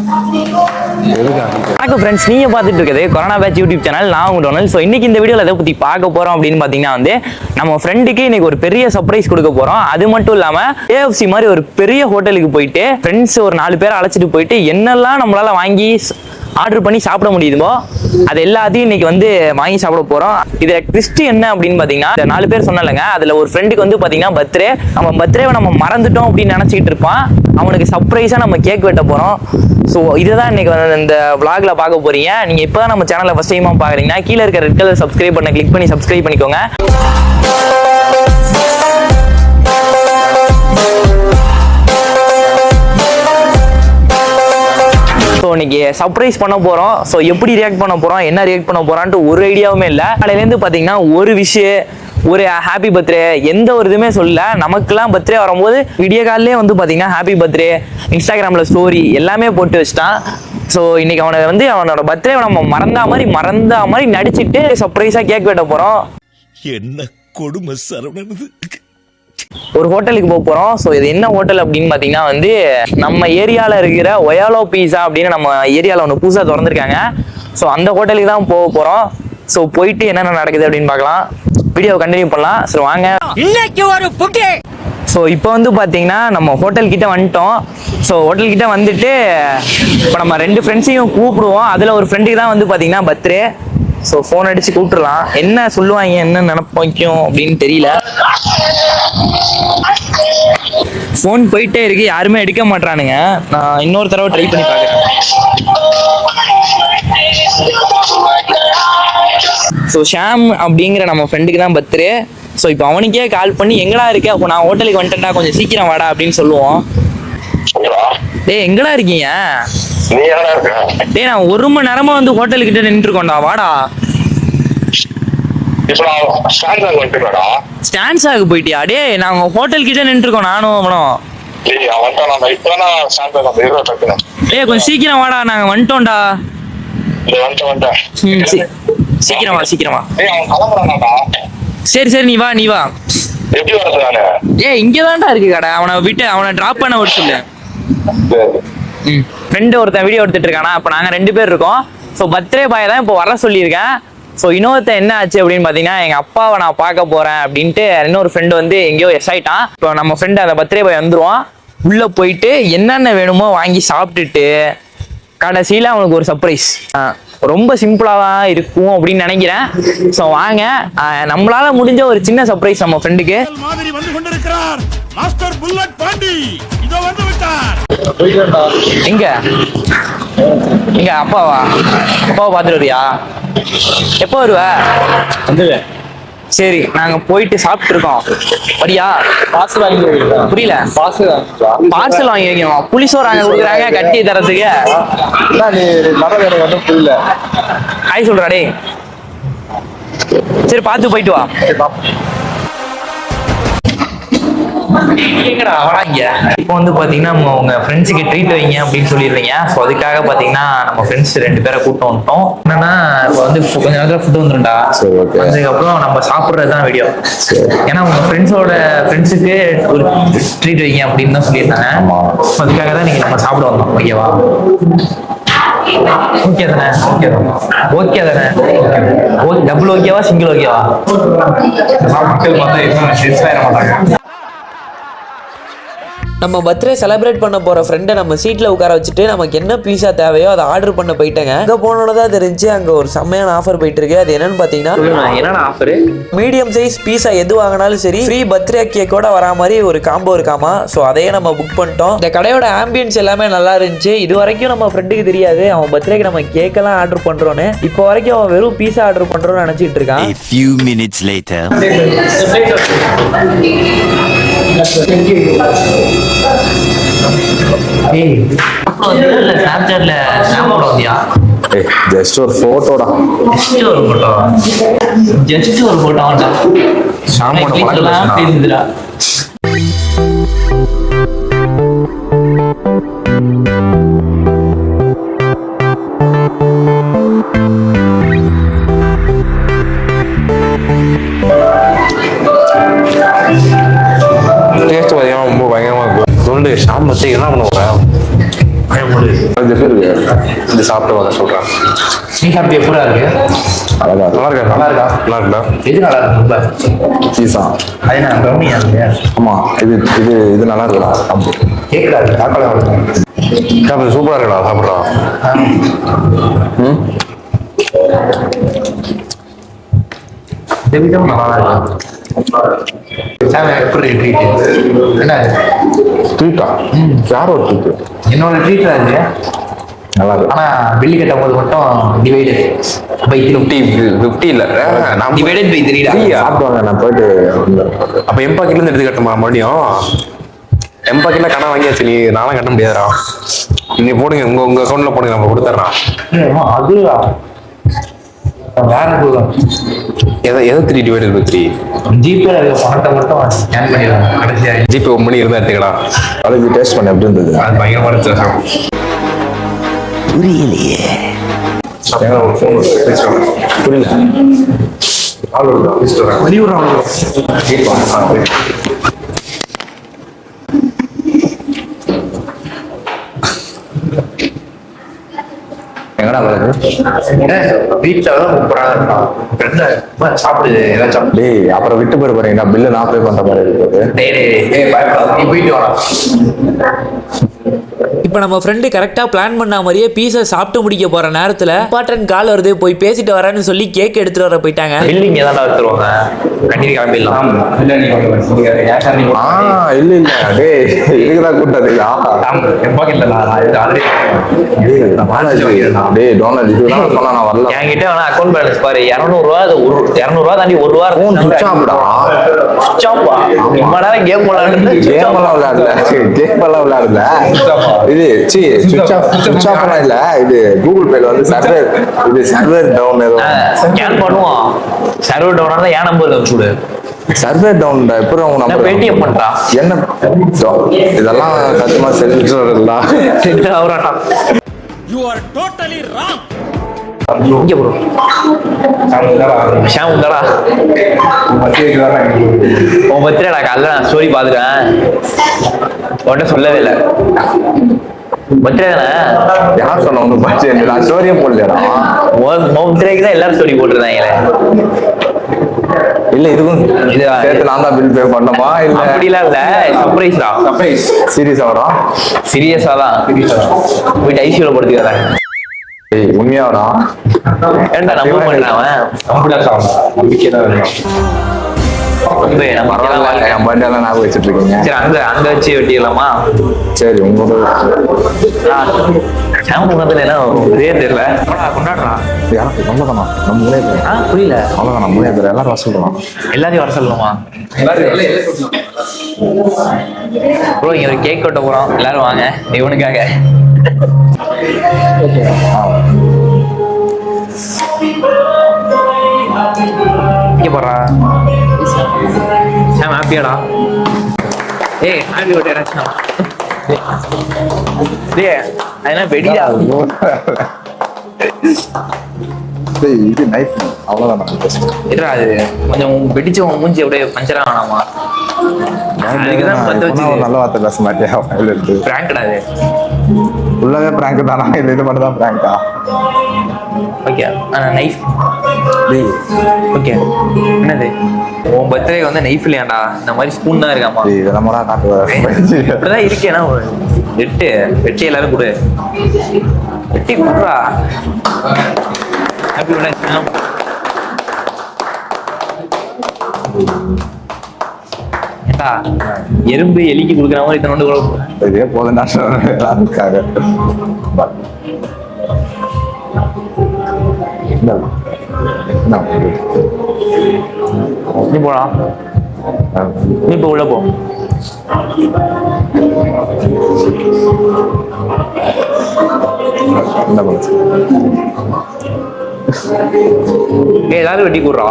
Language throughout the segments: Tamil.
வணக்கம் ஃப்ரெண்ட்ஸ், நீங்கள் பார்த்துட்டு இருக்கிறது கொரோனா பேட்ச் யூடியூப் சேனல். நான் உங்கள் டொனல். ஸோ இன்னைக்கு இந்த வீடியோவில் எதை பற்றி பார்க்க போகிறோம் அப்படின்னு பார்த்தீங்கன்னா நம்ம ஃப்ரெண்டுக்கு இன்னைக்கு ஒரு பெரிய சர்ப்ரைஸ் கொடுக்க போகிறோம். அது மட்டும் இல்லாமல் KFC மாதிரி ஒரு பெரிய ஹோட்டலுக்கு போயிட்டு ஃப்ரெண்ட்ஸ் ஒரு 4 பேரை அழைச்சிட்டு போயிட்டு என்னெல்லாம் நம்மளால வாங்கி ஆர்டர் பண்ணி சாப்பிட முடியுமோ அது எல்லாத்தையும் இன்னைக்கு வாங்கி சாப்பிட போறோம். இதுல ட்விஸ்ட் என்ன அப்படின்னு பாத்தீங்கன்னா, 4 பேர் சொன்னலங்க, அதுல ஒரு ஃப்ரெண்டுக்கு பாத்தீங்கன்னா பர்த்டே. நம்ம பர்த்டேவை நம்ம மறந்துட்டோம் அப்படின்னு நினைச்சிட்டு இருப்பான். அவனுக்கு சர்ப்ரைஸா நம்ம கேக் வெட்ட போறோம். ஸோ இதுதான் இன்னைக்கு இந்த vlogல பார்க்க போறீங்க. நீங்க இப்பதான் நம்ம சேனலை ஃபர்ஸ்ட் டைமா பாக்குறீங்கன்னா கீழே இருக்க ரெட் கலர் சப்ஸ்கிரைப் பண்ண கிளிக் பண்ணி சப்ஸ்கிரைப் பண்ணிக்கோங்க. ஸோ இன்னைக்கு சர்ப்ரைஸ் பண்ண போகிறோம். ஸோ எப்படி ரியாக்ட் பண்ண போகிறோம், என்ன ரியாக்ட் பண்ண போகிறான்ட்டு ஒரு ஐடியாவுமே இல்லை. காலையிலேருந்து பார்த்தீங்கன்னா ஒரு விஷயம், ஒரு ஹாப்பி பர்த்டே, எந்த ஒரு இதுவுமே சொல்லல. நமக்குலாம் பர்த்டே வரும்போது விடிய காலிலே பார்த்தீங்கன்னா ஹாப்பி பர்த்டே, இன்ஸ்டாகிராமில் ஸ்டோரி எல்லாமே போட்டு வச்சுட்டான். ஸோ இன்னைக்கு அவனோட பர்த்டே நம்ம மறந்தா மாதிரி நடிச்சுட்டு சர்ப்ரைஸாக கேக் வெட்ட போகிறோம். என்ன கொடுமை சரவணனது. ஒரு ஹோட்டலுக்கு போக போகிறோம். ஸோ இது என்ன ஹோட்டல் அப்படின்னு பார்த்தீங்கன்னா நம்ம ஏரியாவில் இருக்கிற ஒயாலோ பீஸா அப்படின்னு நம்ம ஏரியாவில் ஒன்று புதுசாக திறந்துருக்காங்க. ஸோ அந்த ஹோட்டலுக்கு தான் போக போகிறோம். ஸோ போயிட்டு என்னென்ன நடக்குது அப்படின்னு பார்க்கலாம். வீடியோவை கண்டினியூ பண்ணலாம். ஸோ வாங்க. இன்னைக்கு ஒரு புகே. ஸோ இப்போ பார்த்தீங்கன்னா நம்ம ஹோட்டல் கிட்ட வந்துட்டோம். ஸோ ஹோட்டல் கிட்ட வந்துட்டு இப்போ நம்ம 2 ஃப்ரெண்ட்ஸையும் கூப்பிடுவோம். அதில் ஒரு ஃப்ரெண்டுக்கு தான் பார்த்தீங்கன்னா பர்த்டே. ஸோ ஃபோன் அடிச்சு கூப்பிட்டுலாம். என்ன சொல்லுவாங்க, என்ன நினைப்போம் அப்படின்னு தெரியல. ஃபோன் போயிட்டே இருக்கு, யாருமே எடுக்க மாட்டானுங்க. நான் இன்னொரு தடவை ட்ரை பண்ணி பார்க்குறேன். ஸோ ஷாம் அப்படிங்கிற நம்ம ஃப்ரெண்டுக்கு தான் பர்த்டே. ஸோ இப்போ அவனுக்கே கால் பண்ணி எங்கடா இருக்க, அப்போ நான் ஹோட்டலுக்கு வந்துட்டேன்டா, கொஞ்சம் சீக்கிரம் வாடா அப்படின்னு சொல்லுவோம். டேய் எங்கடா இருக்கீங்க? டேய் நான் 1 மணி நேரமா ஹோட்டல் கிட்ட நின்று இருக்கோம்டா, வாடா. ஸ்டான்ஸாக போயிட்டியா? டே நாங்க ஹோட்டல் கிட்ட நின்று இருக்கோம், நானும் அவனும். டேய் கொஞ்சம் சீக்கிரம் வாடா, நாங்க வந்துட்டோம்டா. சீக்கிரமா. சரி நீ வா. ஏ இங்கதான்டா இருக்கு கடை. அவனை டிராப் பண்ண விட்டு சொல்லு. ஃப்ரெண்டு ஒருத்தன் வீடியோ எடுத்துட்டு இருக்கானா. இப்போ நாங்கள் 2 பேர் இருக்கோம். ஸோ பர்த்டே பாய் தான் இப்போ வர சொல்லியிருக்கேன். ஸோ இன்னொருத்தன் என்ன ஆச்சு அப்படின்னு பார்த்தீங்கன்னா, எங்கள் அப்பாவை நான் பார்க்க போகிறேன் அப்படின்ட்டு இன்னொரு ஃப்ரெண்டு எங்கேயோ எஸ் ஆயிட்டான். இப்போ நம்ம ஃப்ரெண்டு அந்த பர்த்டே பாய் வந்துடுவான். உள்ளே போயிட்டு என்னென்ன வேணுமோ வாங்கி சாப்பிட்டுட்டு கடைசியில் அவனுக்கு ஒரு சர்ப்ரைஸ். ரொம்ப சிம்பிளாக தான் இருக்கும் அப்படின்னு நினைக்கிறேன். ஸோ வாங்க, நம்மளால முடிஞ்ச ஒரு சின்ன சர்ப்ரைஸ் நம்ம ஃப்ரெண்டுக்கு. எங்க அப்பாவை பார்த்துட்டு வரியா? எப்போ வருவ? சரி நாங்க போயிட்டு சாப்பிட்டு இருக்கோம், வரியா? பார்சல் வாங்கி புரியல. பார்சல் வாங்கி வைக்கணும். புளிசோறு அங்க கொடுக்குறாங்க கட்டி தரத்துக்கு. புரியல. ஹாய் சொல்றா. டே சரி பார்த்து போயிட்டு வா. இப்போ பாத்தீங்கன்னா உங்க ஃப்ரெண்ட்ஸுக்கு ட்ரீட் வைங்க அப்படின்னு சொல்லிடுறீங்க. ஸோ அதுக்காக பாத்தீங்கன்னா நம்ம ஃப்ரெண்ட்ஸ் 2 பேரை கூப்பிட்டு வந்துட்டோம். என்னன்னா இப்போ கொஞ்ச நேரத்துல ஃபுட் வந்துரும்டா. அதுக்கப்புறம் நம்ம சாப்பிட்றதுதான் வீடியோ. ஏன்னா உங்க ஃப்ரெண்ட்ஸுக்கு ஒரு ட்ரீட் வைங்க அப்படின்னு தான் சொல்லியிருந்தாங்க. அதுக்காக தான் நீங்க நம்ம சாப்பிட வந்தோம். ஓகேவா? ஓகே தானே? டபுள் ஓகேவா, சிங்கிள் ஓகேவா? மக்கள் மாட்டாங்க. நம்ம பர்த்டே செலிப்ரேட் பண்ண போகிற ஃப்ரெண்டை நம்ம சீட்டில் உட்கார வச்சுட்டு நமக்கு என்ன பீஸா தேவையோ அதை ஆர்டர் பண்ண போயிட்டேங்க. அங்கே போனோட தான் தெரிஞ்சு அங்கே ஒரு செம்மையான ஆஃபர் போயிட்டு இருக்கு. அது என்னன்னு பார்த்தீங்கன்னா, என்னடா ஆஃபர்? மீடியம் சைஸ் பீஸா எது வாங்கினாலும் சரி ஃப்ரீ பர்த்டே கேக்கோட வரா மாதிரி ஒரு காம்போ இருக்காமா. ஸோ அதையே நம்ம புக் பண்ணிட்டோம். இந்த கடையோட ஆம்பியன்ஸ் எல்லாமே நல்லா இருந்துச்சு. இது வரைக்கும் நம்ம ஃப்ரெண்டுக்கு தெரியாது அவன் பர்த்டேக்கு நம்ம கேக்கெல்லாம் ஆர்டர் பண்ணுறோன்னு. இப்போ வரைக்கும் அவன் வெறும் பீஸா ஆர்டர் பண்ணுறோன்னு நினச்சிட்டு இருக்கான். A few minutes later. Just ஒரு போட்டோடா. டேஸ்ட் பார்த்தீங்கன்னா ரொம்ப பயங்கரமாக இருக்கும். சொல்லு ஷாம் வச்சு என்ன பண்ண போகிறேன்? கொஞ்சம் பேர் இது சாப்பிட்டு வர சொல்றேன். நீ சாப்பிட்டு எப்படா இருக்கு? நல்லா இருக்கா? நல்லா இருக்கா? நல்லா இருக்கா? எது நல்லா இருக்கு ரொம்ப? பீஸா. அது நான் கவனியா இருக்கு. ஆமா, இது இது இது நல்லா இருக்குடா. கேக்குறா சாப்பிடலாம் இருக்கும். சூப்பரா இருக்குடா, சாப்பிட்றா. ம், இந்த வீட்டும் நல்லா இருக்கு. எப்படி ட்ரீட் என்ன ட்ரீட்டா? யாரோ ட்ரீட்டு? என்னோட ட்ரீட் அது. நல்லா இருக்கு. ஆனா பில்லு கட்டும் போது மட்டும் டிவைடட் பை 50 இல்ல, நான் டிவைடட் பை 3 சாப்பிடுவாங்க. நான் போயிட்டு அப்ப எம்பாக்கில இருந்து எடுத்து கட்டணுமா மறுபடியும்? எம்பாக்கில கடன் வாங்கியாச்சு, நீ நானும் கட்ட முடியாதுடா. நீ போடுங்க, உங்க அக்கௌண்ட்ல போடுங்க, நம்ம கொடுத்துட்றோம். அது வேற எதை 3 டிவைடட் பை 3? ஜிபே பணத்தை மட்டும் ஸ்கேன் பண்ணிடுவாங்க கடைசியா. ஜிபே 1 மணி இருந்தா எடுத்துக்கலாம். அதுக்கு டேஸ்ட் பண்ண எப்படி இருந்தது? அது பயங்கரமா இருந்துச்சு. புரியலையே. ஒரு ஃபோன் புரியல. எங்கடா வருது? வீட்டுல சாப்பிடுது ஏதாச்சும். டேய், அப்புறம் விட்டு போய் போறீங்க, பில்லு நான் பே பண்ற மாதிரி இருக்குது. நீ போயிட்டு வாடா. இப்போ நம்ம ஃப்ரெண்டு கரெக்டாக பிளான் பண்ண மாதிரியே பீஸை சாப்பிட்டு முடிக்க போகிற நேரத்தில் இம்பார்ட்டன்ட் கால் வருது, போய் பேசிட்டு வரேன்னு சொல்லி கேக் எடுத்துட்டு வர போயிட்டாங்க. பில்லிங் ஏதாவது எடுத்துருவாங்க, கண்டிப்பா கிளம்பிடலாம். இல்ல இல்ல, டேய் இதுக்குதான் கூட்டாதுயா. டேய் டோனல், இதுதான் சொன்னா நான் வரல. என்கிட்ட வேணா அக்கௌண்ட் பேலன்ஸ் பாரு, 200 ரூபா. 200 ரூபா தாண்டி 1 ரூபா ஃபோன் சுவிட்ச் ஆஃப்டா. சுவிட்ச் ஆஃப். ரொம்ப நேரம் கேம் விளையாடுறது. கேம் எல்லாம் விளையாடல. இது சுவிட்ச் ஆஃப் இல்ல, இது கூகுள் பேல வந்து சர்வர் டவுன் ஏதோ ஸ்கேன் பண்ணுவோம். சர்வர் டவுன் ஆனா என் நம்பர் தான் சுடு. சர்வர் டவுன் எப்படி உங்க நம்பர்? பேடிஎம் பண்றா என்ன இதெல்லாம் சத்தியமா செல்லுடா. அவராட்டா You are totally wrong. இங்க ப்ரோ ஷாம் உண்டாடா. உன் பர்த்டேடா, காலைல நான் ஸ்டோரி பார்த்துட்டேன், உன்கிட்ட சொல்லவே இல்லை. பர்த்டே தானே? யார் சொன்ன உங்க பர்த்டே? நான் ஸ்டோரியே போடலடா. பர்த்டேக்கு தான் எல்லாரும் ஸ்டோரி போட்டுருந்தாங்களே. இல்ல, இதுவும் இது சேர்த்து நான் தான் பில் பே பண்ணமா? இல்ல அப்படிலாம் இல்ல, சர்ப்ரைஸ்டா. சர்ப்ரைஸ். சீரியஸா வரும்? சீரியஸா தான். போயிட்டு ஐசியூல படுத்துக்கிறேன். ஏய் உண்மையாடா? ஏன்டா நம்ப பண்றான் அவன்? நம்பிக்கை தான் வேணும். நம்ம பரவாயில்ல, என் பர்த்டே எல்லாம் ஞாபகம் வச்சுட்டு இருக்கீங்க. சரி, அங்க வச்சு வெட்டிடலாமா? சரி, உங்களோட தெரியல கொண்டாடுறா. யாரும் நம்மதானா? நம்ம மூணே பேர். புரியல. அவ்வளவுதான், நம்ம மூணே பேர். எல்லாரும் வர சொல்லலாம். எல்லாரையும் வர சொல்லணுமா? ப்ரோ, இங்க ஒரு கேக் வெட்ட போறோம், எல்லாரும் வாங்க இவனுக்காக. இங்க போறா சாம், ஹாப்பியாடா? ஏய், ஹாப்பி பர்த்டே ரச்சனா. டேய், என்ன வெடிடா? டேய், இது நைஃப். அவ்வளவுதான். என்னடா அது? கொஞ்சம் வெடிச்ச மூஞ்சி அப்படியே பஞ்சரா வேணாமா? அதுக்குதான் பத்த வச்சு நல்ல வார்த்தை பேச மாட்டியா? பிராங்க்டா அது. உள்ளவே பிராங்க் தானா? இல்ல இது மட்டும் தான் பிராங்கா? Okay, knife. ஓகே, என்னது உன் பர்த்டே வந்து நைஃப் இல்லையாண்டா? இந்த மாதிரி ஸ்பூன் தான் இருக்காமா? இதெல்லாம் காட்டுவேன். இப்படிதான் இருக்கேன்னா வெட்டி எல்லாரும் கொடு. வெட்டி கொடுறா. Happy birthday. ஏண்டா, எறும்பு எலிக்கு கொடுக்குற மாதிரி இத்தனை கூட இதே போதும் எல்லாருக்காக. நீ போடா, நீ இப்போ உள்ள போ. எல்லாரும் வெட்டி கூடுறா.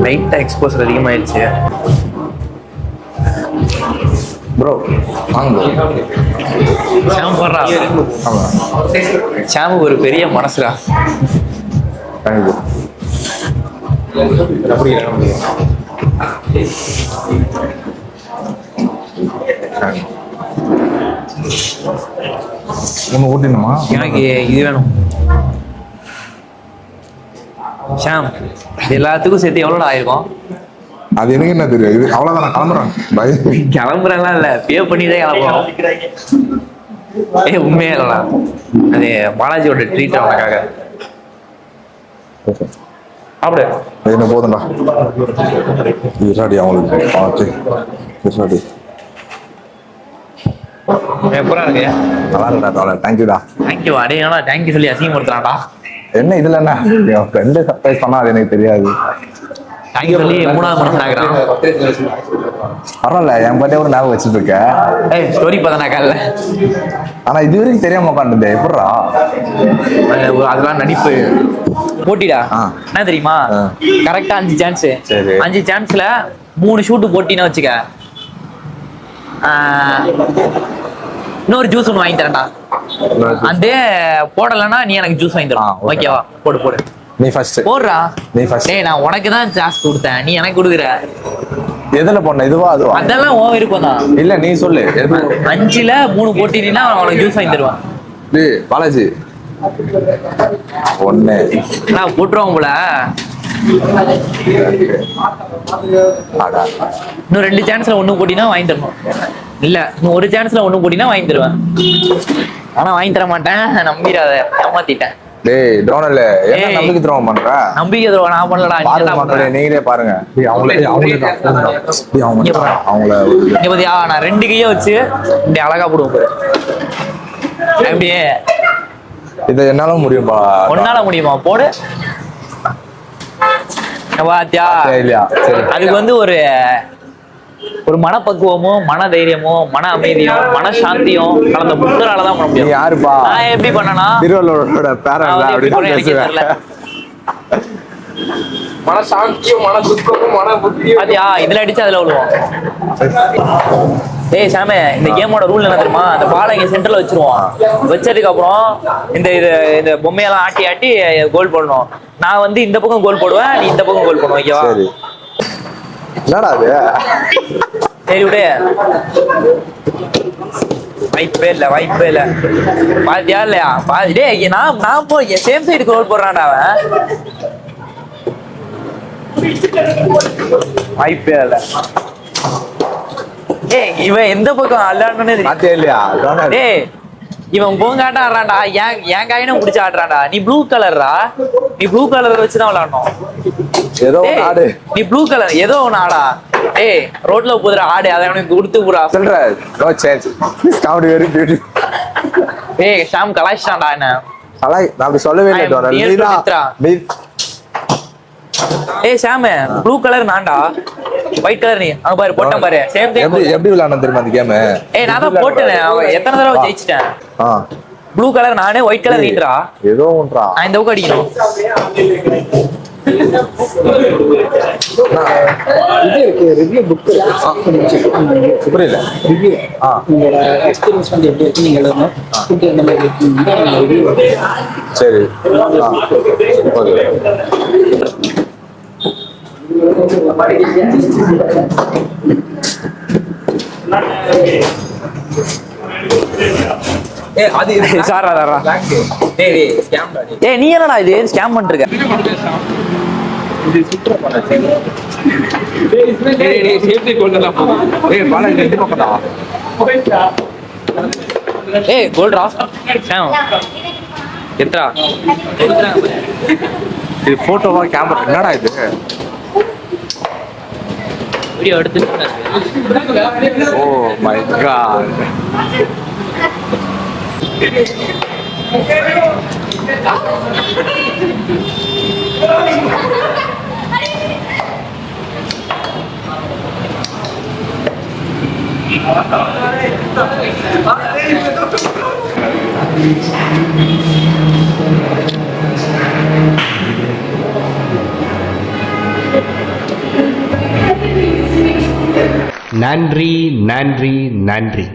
லைட்டா எக்ஸ்போசர் அதிகமாயிடுச்சு ப்ரோ வாங்க ஷாம் போடுறா. ஆமா ஷாமு ஒரு பெரிய மனசுடா. தேங்க்யூ. ஒன்று ஊட்டினுமா? எனக்கு இது வேணும் ஷாம். இது எல்லாத்துக்கும் சேர்த்து எவ்வளோடா ஆயிருக்கும்? அது எனக்கு என்ன தெரியும், இது அவ்வளோதான். நான் கிளம்புறேன். பை. கிளம்புறேன்லாம் இல்லை, பே பண்ணி தான் கிளம்புறோம். உண்மையே இல்லைடா, அது பாலாஜியோட ட்ரீட் அவனுக்காக. அப்படி என்ன போதும்டா. விசாடி அவங்களுக்கு பார்த்து விசாடி. எப்படா இருக்கு? நல்லா இருக்கா தோழ. தேங்க்யூடா. தேங்க்யூ. அடே ஏன்னா தேங்க்யூ சொல்லி அசிங்கப்படுத்துறான்டா. என்ன இதுல என்ன என் ஃப்ரெண்டு சர்ப்ரைஸ் பண்ணா அது எனக்கு தெரியாது. தேங்க்யூ சொல்லி 3வது மனுஷன் ஆகிறான். பரவாயில்ல, என் பர்த்டே கூட ஞாபகம் வச்சுட்டு இருக்கேன். ஸ்டோரி பார்த்தா காலைல. ஆனா இது வரைக்கும் தெரியாம உட்காந்துட்டேன். எப்படா? அதெல்லாம் நடிப்பு போட்டிடா. என்ன தெரியுமா, கரெக்டா 5 சான்ஸ். சரி. 5 சான்ஸ்ல 3 ஷூட்டு போட்டினா வச்சுக்க, இன்னொரு ஜூஸ் ஒன்று வாங்கி தரேன்டா. அந்த போடலன்னா நீ எனக்கு ஜூஸ் வாங்கி தரலாம். ஓகேவா? போடு போடு. நீ ஃபர்ஸ்ட் போடுறா. நீ ஃபர்ஸ்ட். டேய் நான் உனக்கு தான் டாஸ்க் கொடுத்தேன், நீ எனக்கு கொடுக்குற. எதுல போன? இதுவா அதுவா? அதெல்லாம் ஓ இருக்கும் தான். இல்ல நீ சொல்லு. 5ல 3 போட்டினா உனக்கு ஜூஸ் வாங்கி தருவான். டேய் பாலாஜி ஒண்ணு நான் போட்டுருவோம் போல. இன்னும் 2 சான்ஸ்ல 1 போட்டினா வாங்கி தரணும். இல்ல இன்னும் 1 சான்ஸ்ல 1 போட்டினா வாங்கி தருவேன். ஆனா வாங்கி தர மாட்டேன், நம்பிடாத. ஏமாத்திட்டேன். டேய் டோனல் என்ன நம்பிக்கை துரோகம் பண்ற? நம்பிக்கை துரோகம் நான் பண்ணலடா. பாருங்க மக்களே, நீங்களே பாருங்க. அவங்கள இங்க பாத்தியா, நான் 2 கையை வச்சு இப்படி அழகா போடுவோம் பாரு. அப்படியே இதை என்னால முடியும்பா. ஒன்னால முடியுமா? போடு. பாத்தியா இல்லையா? சரி. அதுக்கு வந்து ஒரு மனப்பக்குவமும் மன தைரியமும் மன அமைதியும் மனசாந்தியும் கலந்த புத்தரால தான் பண்ண நீ முடியும். யாருப்பா? நான் எப்படி பண்ணனா, திருவள்ளுவரோட பேரன்ல அப்படி மனசாந்தியும் மன துக்கமும் மன புத்தியும். பாத்தியா இதுல அடிச்சு அதுல விழுவோம். டேய் சாமே, இந்த கேமோட ரூல் என்ன தெரியுமா? அந்த பாலை இங்க சென்டர்ல வச்சிருவோம். வச்சதுக்கு அப்புறம் இந்த பொம்மையெல்லாம் ஆட்டி ஆட்டி கோல் போடணும். நான் வந்து இந்த பக்கம் கோல் போடுவேன், நீ இந்த பக்கம் கோல் போடுவோம். ஓகேவா? சரி. என்னடா அது? சரி விடு. வாய்ப்பே இல்ல. பாத்தியா இல்லையா? டேய் நான் போய் சேம் சைடு கோல் போடுறான்டா அவன். வாய்ப்பே இல்ல. ஏய் இவன் எந்த பக்கம் அல்லாடனே பாத்தியா இல்லையா? டேய் இவன் போங்காட்ட ஆடுறான்டா. என் காயினும் பிடிச்சி ஆடுறான்டா. நீ ப்ளூ கலர்ரா, நீ ப்ளூ கலர் வச்சுதான் விளையாடணும். ஏதோ ஆடு. நீ ப்ளூ கலர் ஏதோ ஒண்ணு ஆடா. ஏய் ரோட்ல போதுற ஆடு, அதை அவனுக்கு கொடுத்து போடா. சொல்ற no change. Comedy very beautiful. ஏய் ஷாம் கலாய்ச்சான்டா என்ன. நான் அப்படி சொல்லவே இல்லை டோனல். ஏய் ஷாம், ப்ளூ கலர் நான்டா, ஒயிட் கலர் நீ. அங்க பாரு போட்டேன் பாரு. சேம் டைம் எப்படி விளையாடணும் தெரியுமா அந்த கேம்? ஏய் நான் தான் போட்டேன். எத்தனை தடவை ஜெயிச்சிட்டேன். ப்ளூ கலர் நானே, ஒயிட் கலர் நீட்ரா. ஏதோ ஒன்றா. நான் இந்த பக்கம் அடிக்கணும். இது இருக்கு, ரிவ்யூ புக் இருக்கு. புரியல. ரிவ்யூ உங்களோட எக்ஸ்பீரியன்ஸ் வந்து எப்படி இருக்கு நீங்க எழுதணும். ஃபுட் எந்த மாதிரி இருக்கு. சரி. நீ என்னடா இது ஸ்கேம் பண்ணிருக்க? ஏய் கோல்ட்ரா எத்ரா இது போட்டோவா கேமரா? என்னடா இது? வீடியோ எடுத்து. Oh my god. நன்றி நன்றி நன்றி.